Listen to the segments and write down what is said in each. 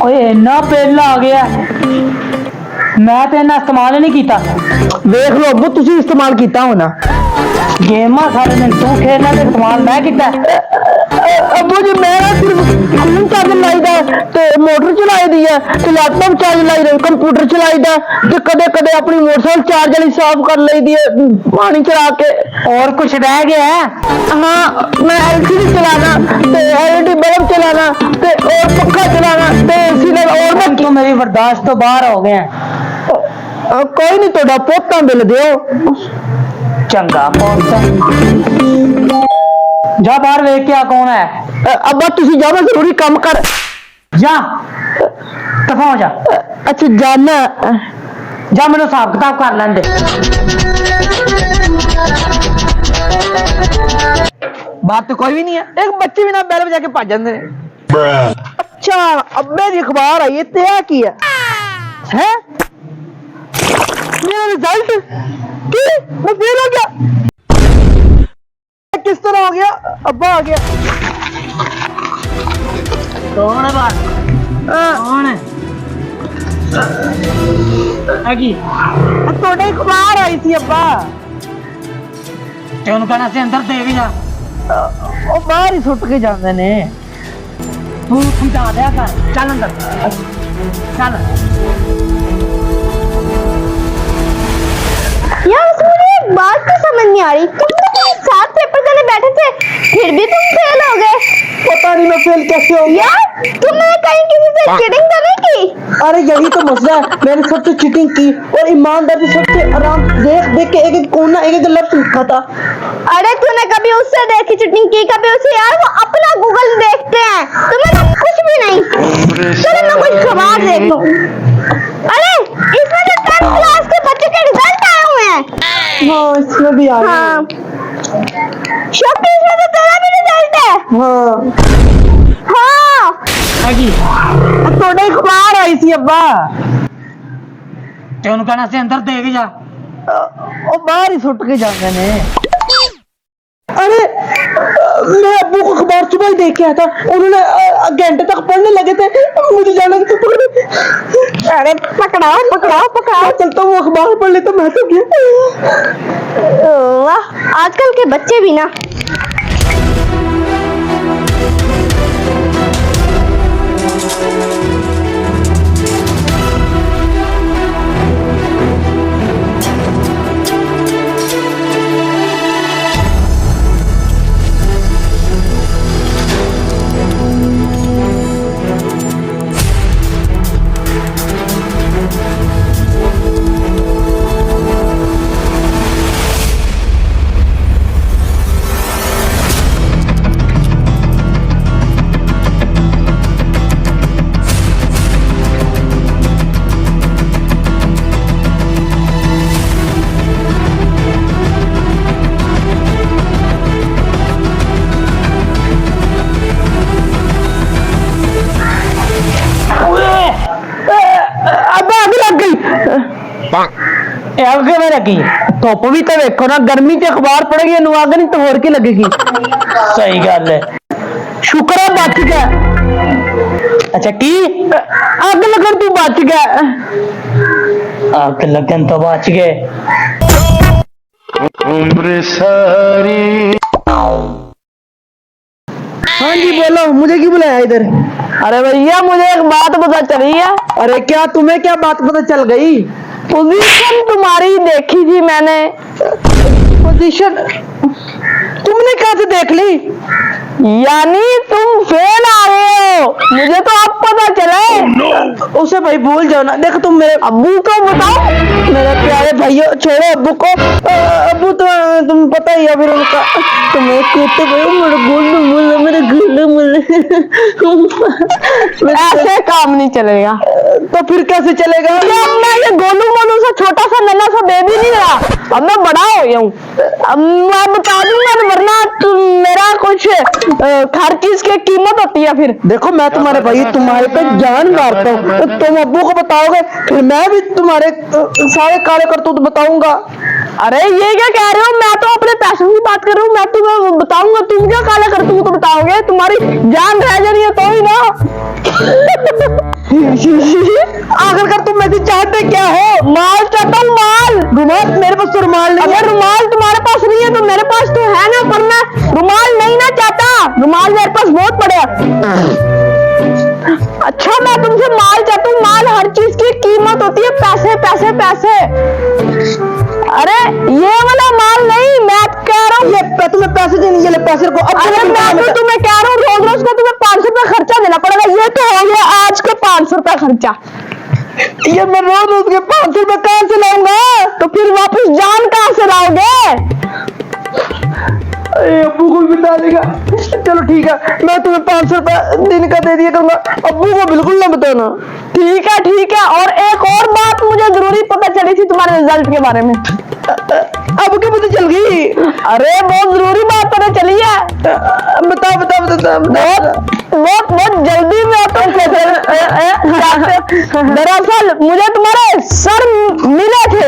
ओए इन्ना बिल आ गया मैं तो इन्ना इस्तेमाल ही नहीं किया। देख लो अब्बू तुसी इस्तेमाल किया होना। गेमां सारे दिन तू खेलना ते इस्तेमाल मैं किया। अब्बू जी मैं सिर्फ फोन चार्ज लाई दा ते मोटर चलाई दी है ते लैपटॉप चार्ज लाई दा कंप्यूटर चलाई दा ते कदे कदे अपनी मोटरसाइकिल चार्ज वाली साफ कर ली दी है पानी चला के। और कुछ रह गया है? हाँ मैं एलसीडी चलाना ते एलईडी बल्ब चलाना ते और पक्खा चलाना ते एसी लगा और मैं तो मेरी बर्दाश्त तो बाहर हो गए हैं। कोई नहीं तोड़ा पोता बिल दियो। चंगा कौन सा जा बाहर वेख के आ कौन है। अब्बा तुसी जाओ मैं जरूरी काम कर जा दफा हो जा। अच्छा जाना जा मैंने हिसाब किताब कर लेंदे। बात तो कोई भी नहीं है एक बच्चे भी ना बैल बजा के भज जाते हैं। अच्छा अब्बे की अखबार आई है क्या किया है मेरा रिजल्ट की मैं फेल हो गया। किस तरह हो गया अब्बा आ गया। कौन है बात? कौन है? आगी थोड़े अखबार आई थी अब्बा ते उनका ना से अंदर दे भी जा। वो बाहर ही सुट के जाते ने। तू समझा दिया कर चल अंदर चल। यार उसमें मुझे एक बात तो समझ नहीं आ रही, तुम तो मेरे साथ पेपर देने बैठे थे फिर भी तुम फेल हो गए। पता नहीं मैं फेल कैसे हो गया। यार तुमने कहीं किसी से चीटिंग तो नहीं की? अरे यही तो मसला है मैंने सबसे चीटिंग की और ईमानदारी सबसे आराम देख देख के एक एक कोना एक एक लफ्ज लिखा था। अरे तूने कभी उससे देखी चीटिंग की कभी उसे? यार वो अपना गूगल देखते हैं, तुम्हें तो कुछ भी नहीं। चलो मैं कुछ सवाल देख लूं। अरे इसमें तो 10th क्लास के बच्चे के रिजल्ट आए हुए हैं। हाँ इसमें भी आ गया। हाँ शक्ति इसमें तो तेरा भी रिजल्ट है। हाँ हाँ आगी थोड़े अखबार आई थी अब्बा ते उनका ना से अंदर दे भी जा। वो बाहर ही सुट के जाते ने। अरे मैं अब्बू को अखबार सुबह ही देख के आया था उन्होंने घंटे तक पढ़ने लगे थे मुझे जाना अरे पकड़ाओ पकड़ाओ पकड़ाओ। चलता वो अखबार पढ़ लेता मैं तो गया। वाह आजकल के बच्चे भी ना। अग में लगी धुप भी तो देखो ना गर्मी च अखबार पढ़ेगी अग नहीं तो होर की लगेगी। सही गल है शुक्र है बच गया। अच्छा की अग लगन तू बच गया। आग लगन तो बच गए। उम्र सारी। हाँ जी बोलो मुझे क्यों बुलाया इधर? अरे भैया मुझे एक बात पता चली है। अरे क्या तुम्हें क्या बात पता चल गई? पोजीशन तुम्हारी देखी थी मैंने। पोजीशन तुमने कहाँ से देख ली? यानी तुम फेल आ रहे हो मुझे तो अब पता चला। उसे भाई भूल जाओ ना। देखो तुम मेरे अब्बू को बताओ मेरे प्यारे भाइयों छोड़ो अब्बू को। अब्बू तो तुम पता ही है फिर उनका तुम्हें कहते मेरे गुंड मुल मेरे गुंड मुल। ऐसे काम नहीं चलेगा। तो फिर कैसे चलेगा? अब मैं ये गोलू मोलू सा छोटा सा नन्हा सा बेबी नहीं रहा अब मैं बड़ा हो गया हूँ। अब मैं बता दूंगा वरना तुम मेरा कुछ हर चीज की कीमत होती है। फिर देखो मैं तुम्हारे भाई तुम्हारे पे जान मारता हूँ तो तुम अब्बू को बताओगे फिर मैं भी तुम्हारे सारे काले करतूत बताऊंगा। अरे ये क्या कह रहे हो? मैं तो अपने पैसों की बात कर रहा हूँ। मैं तुम्हें बताऊंगा तुम क्या काले करतूत बताओगे? तुम्हारी जान रह जानी है तो ही ना। आखिरकार तुम में से चाहते क्या हो? माल चाहता हूँ, माल। रुमाल? मेरे पास तो रुमाल नहीं है। अगर रुमाल तुम्हारे पास नहीं है तो मेरे पास तो है ना, पर मैं रुमाल नहीं ना चाहता। रुमाल मेरे पास बहुत पड़े हैं। अच्छा, मैं तुमसे माल चाहता हूँ, माल। हर चीज की कीमत होती है, पैसे पैसे पैसे। अरे ये वाला माल नहीं, मैं कह रहा हूँ तुम्हें पैसे देने के लिए पैसे को। अरे मैं तो तुम्हें कह रहा हूँ रोज रोज का तुम्हें 500 रुपया खर्चा देना पड़ेगा। ये तो हो गया आज के 500 रुपया खर्चा। ये मैं रोज रोज के 500 रुपया कहाँ से लाऊंगा? तो फिर वापस जान कहाँ से लाओगे? अब्बू को भी बता देगा। चलो ठीक है, मैं तुम्हें 500 रुपया दिन का दे दिया करूंगा। अब्बू को बिल्कुल ना बताना। ठीक है ठीक है। और एक और बात मुझे जरूरी पता चली थी तुम्हारे रिजल्ट के बारे में। अब क्या पता चल गई? अरे बहुत जरूरी बात पता चली है। बताओ बताओ बताओ। बहुत जल्दी में दरअसल मुझे तुम्हारे सर मिले थे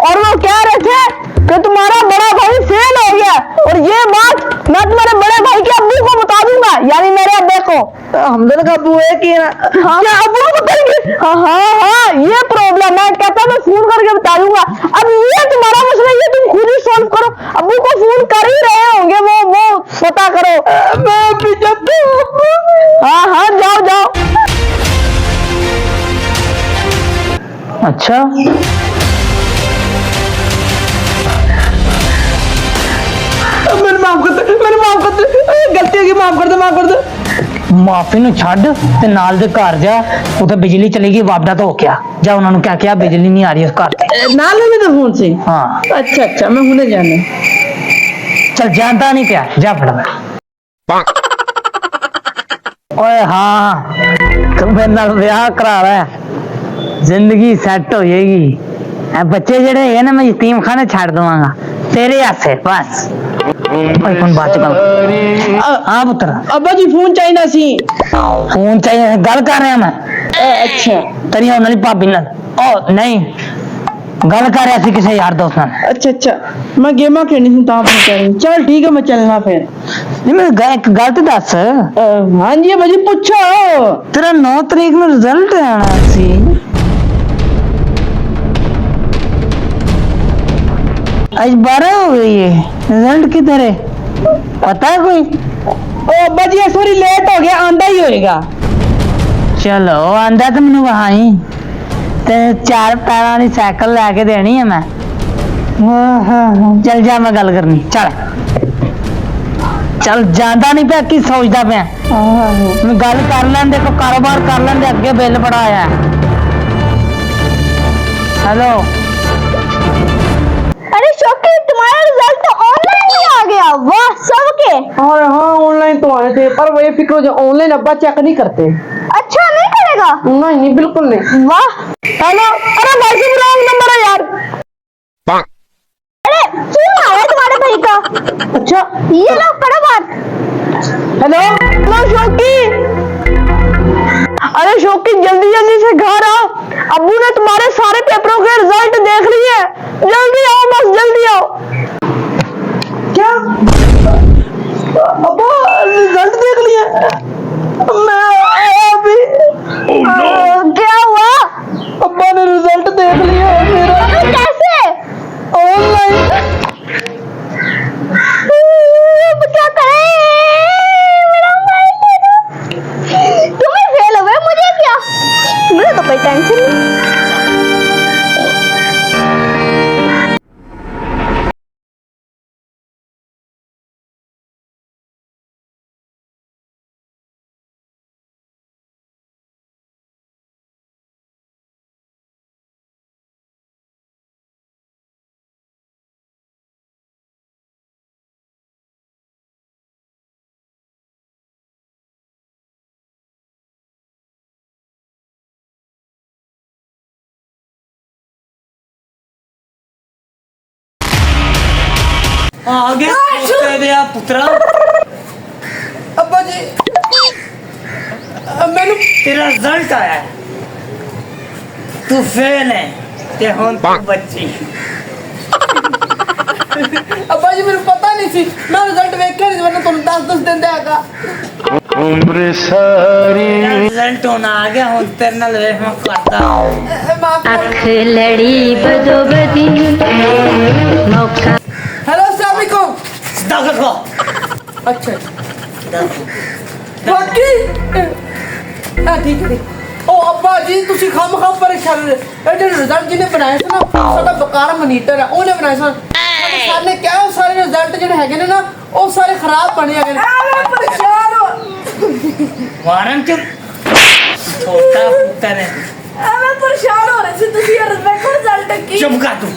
और वो कह रहे थे कि तुम्हारा बड़ा भाई फेल हो गया, और ये बात मैं तुम्हारे बड़े भाई के अब्बू को बता दूंगा, यानी मेरे अब्बे को। हमदन का अब्बू है कि हाँ? क्या अब्बू को बताएंगे? हाँ हाँ हाँ, ये प्रॉब्लम है। कहता मैं फोन करके बता दूंगा। अब ये तुम्हारा मसला, ये तुम खुद ही सॉल्व करो। अब्बू को फोन कर ही रहे होंगे, वो पता करो। मैं भी जाता हूँ। हाँ हाँ, जाओ जाओ। अच्छा, मैंने माफ कर दे, मैंने माफ कर दे, गलती होगी, माफ कर दे, माफ कर दे। माफी ਨੂੰ ਛੱਡ ਤੇ ਨਾਲ ਦੇ ਘਰ ਜਾ, ਉੱਥੇ ਬਿਜਲੀ ਚਲੀ ਗਈ, ਵਾਪਦਾ तो हो गया। जा उन्होंने क्या किया, बिजली नहीं आ रही उस घर पे। ना लेने तो फोन से। हाँ अच्छा अच्छा, मैं हुने जाना। चल, जानता नहीं क्या, जा फटाफट। ओए हाँ, तू मेरे नाल ब्याह करा रहा है, जिंदगी सेट हो जाएगी। बच्चे जेड़े है ना, मैं यतीम खाने छाड़ दूंगा तेरे हाथ से बस। फोन बात कर। हाँ पुत्र। अब्बा जी फोन चाहिए सी। फोन चाहिए, गल कर रहा मैं। अच्छा, तेरी होने भाभी नाल। ओ नहीं, गल कर रहा सी किसी यार दोस्त नाल। अच्छा अच्छा, मैं गेमा खेलनी थी ता फोन कर रही। चल ठीक है, मैं चलना फिर। नहीं, मैं एक गल तो दस। हाँ जी अब्बा जी, पूछो। तेरा 9 तारीख में रिजल्ट आना सी। आज 12 हो गई है, रिजल्ट किधर है पता है कोई? ओ अब्बा जी सॉरी, लेट हो गया, आंदा ही होएगा। चलो आंदा तो मैनू वहां ही ते 4 पैर वाली साइकिल लैके देनी है मैं। चल जा, मैं गल करनी। चल चल, जाता नहीं पे की सोचता पे। मैं गल कर लें, देखो कारोबार कर लें, अगे बिल बड़ा आया। हेलो। अरे शौकी, तुम्हारा रिजल्ट तो ऑनलाइन ही आ गया। वाह, सबके। और हाँ, ऑनलाइन तो आए थे, पर वो फिक्र हो जाए, ऑनलाइन अब्बा चेक नहीं करते। अच्छा, नहीं करेगा? नहीं नहीं, बिल्कुल नहीं। वाह। हेलो, अरे भाई से रॉन्ग नंबर है यार। अरे फोन आ रहा है तुम्हारे भाई का। अच्छा, ये लो, करो बात। Hello hello Shauki. अरे शौकी, जल्दी जल्दी से घर आओ, अब्बू ने तुम्हारे सारे पेपरों के रिजल्ट देख लिए। जल्दी आओ, बस जल्दी आओ। क्या अब्बू रिजल्ट देख लिए? मैं अभी क्या हुआ? अब्बा ने रिजल्ट देख लिया मेरा। अबे कैसे? ऑनलाइन। अब क्या करें? मेरा मोबाइल दे दो। तुम्हें फेल हो गए, मुझे क्या? मुझे तो कोई टेंशन नहीं। आगे पुत्रा। अब्बा जी, मैंने तेरा रिजल्ट आया है, तू फेल है ते हुन तू बच्ची। अब्बा जी, मेरे पता नहीं सी, मैं रिजल्ट वेख के नहीं, वरना तुम 10 दिन देगा। उम्र सारी रिजल्ट होना आ गया हूं तेरे नाल वे मैं करता अख लड़ी बदो बदी मौका हेलो अस्सलाम वालेकुम दाखिल को अच्छा बाकी ठीक है ओ अब्बा जी ਤੁਸੀਂ ਖਮ ਪਰੇਸ਼ਾਨ ਇਹ ਜਿਹੜੇ ਰਿਜ਼ਲਟ ਜਿਹਨੇ ਬਣਾਏ ਸੀ ਨਾ ਸਾਡਾ ਬਕਾਰ ਮਨੀਟਰ ਹੈ ਉਹਨੇ ਬਣਾਏ ਸਨ ਸਰ ਨੇ ਕਿਹਾ ਉਹ ਸਾਰੇ ਰਿਜ਼ਲਟ ਜਿਹੜੇ ਹੈਗੇ ਨੇ ਨਾ ਉਹ ਸਾਰੇ ਖਰਾਬ ਬਣੇ ਹੈਗੇ ਐਵੇਂ ਪਰੇਸ਼ਾਨ ਹੋ वारन चुप छोटा पुत्र है ਐਵੇਂ ਪਰੇਸ਼ਾਨ ਹੋ ਰਹੇ ਸੀ ਤੁਸੀਂ ਇਹ ਰਿਜ਼ਲਟ ਕੀ चुप कर तू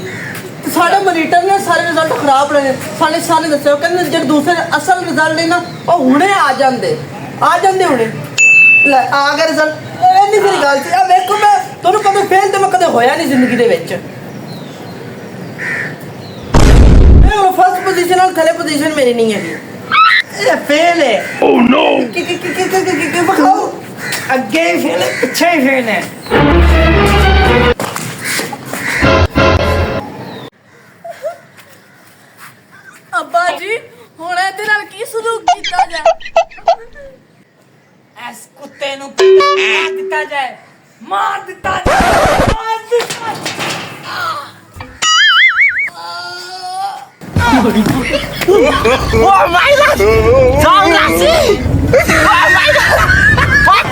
ਸਾਡੇ ਮਨੀਟਰ ਨੇ ਸਾਰੇ ਰਿਜ਼ਲਟ ਖਰਾਬ ਰਹੇ ਸਾਡੇ ਸਾਰੇ ਦੱਸਿਓ ਕਹਿੰਦੇ ਜਿਹੜੇ ਦੂਸਰੇ ਅਸਲ ਰਿਜ਼ਲਟ ਨੇ ਨਾ ਉਹ ਹੁਣੇ ਆ ਜਾਂਦੇ ਹੁਣੇ ਲੈ ਆ ਗਿਆ ਰਿਜ਼ਲਟ ਇਹ ਨਹੀਂ ਮੇਰੀ ਗੱਲ ਸੀ ਆ ਵੇਖੋ ਮੈਂ ਤੁਹਾਨੂੰ ਕਦੇ ਫੇਲ ਤੇ ਮੈਂ ਕਦੇ ਹੋਇਆ ਨਹੀਂ ਜ਼ਿੰਦਗੀ ਦੇ ਵਿੱਚ ਇਹ ਫਸਟ ਪੋਜੀਸ਼ਨ ਨਾਲ ਥਲੇ ਪੋਜੀਸ਼ਨ ਮੇਰੀ ਨਹੀਂ ਹੈਗੀ ये फेल है Oh no! ਕੀ ਬਖਾਓ आगे ही फेल है पीछे ही फेल है ਅੱਬਾ ਜੀ ਹੁਣ ਇਹਦੇ ਨਾਲ ਕੀ ਸਲੂਕ ਕੀਤਾ ਜਾਏ इस कुत्ते नु मार दिता जाए मार दिता जाए मार दिता Oh my god! Don't see! Oh my god! What?